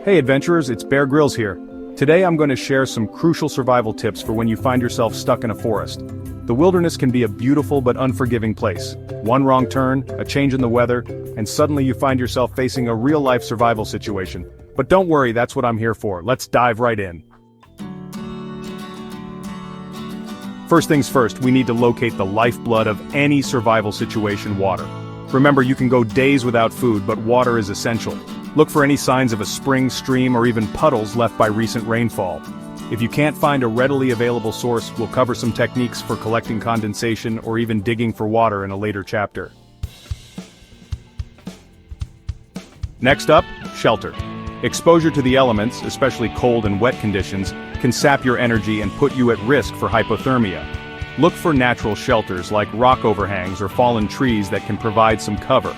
Hey adventurers, it's Bear Grylls here. Today I'm going to share some crucial survival tips for when you find yourself stuck in a forest. The wilderness can be a beautiful but unforgiving place. One wrong turn, a change in the weather, and suddenly you find yourself facing a real-life survival situation. But don't worry, that's what I'm here for. Let's dive right in. First things first, we need to locate the lifeblood of any survival situation: water. Remember, you can go days without food, but water is essential. Look for any signs of a spring, stream, or even puddles left by recent rainfall. If you can't find a readily available source, we'll cover some techniques for collecting condensation or even digging for water in a later chapter. Next up, shelter. Exposure to the elements, especially cold and wet conditions, can sap your energy and put you at risk for hypothermia. Look for natural shelters like rock overhangs or fallen trees that can provide some cover.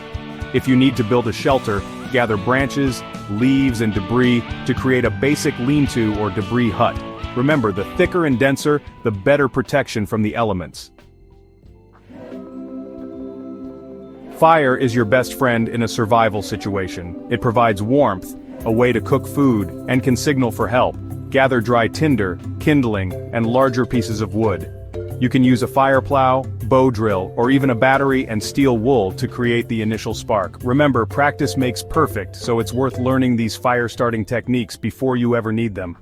If you need to build a shelter, gather branches, leaves, and debris to create a basic lean-to or debris hut. Remember, the thicker and denser, the better protection from the elements. Fire is your best friend in a survival situation. It provides warmth, a way to cook food, and can signal for help. Gather dry tinder, kindling, and larger pieces of wood. You can use a fire plow, bow drill, or even a battery and steel wool to create the initial spark. Remember, practice makes perfect, so it's worth learning these fire-starting techniques before you ever need them.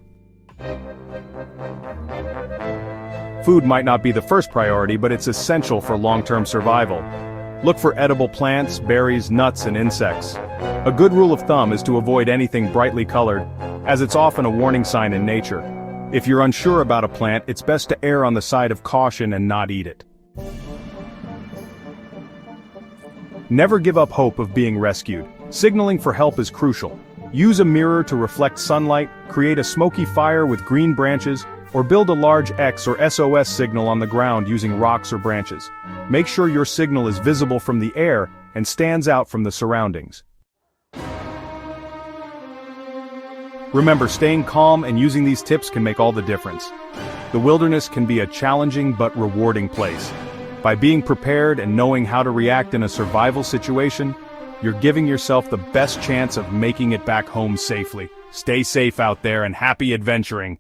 Food might not be the first priority, but it's essential for long-term survival. Look for edible plants, berries, nuts, and insects. A good rule of thumb is to avoid anything brightly colored, as it's often a warning sign in nature. If you're unsure about a plant, it's best to err on the side of caution and not eat it. Never give up hope of being rescued. Signaling for help is crucial. Use a mirror to reflect sunlight, create a smoky fire with green branches, or build a large X or SOS signal on the ground using rocks or branches. Make sure your signal is visible from the air and stands out from the surroundings. Remember, staying calm and using these tips can make all the difference. The wilderness can be a challenging but rewarding place. By being prepared and knowing how to react in a survival situation, you're giving yourself the best chance of making it back home safely. Stay safe out there and happy adventuring!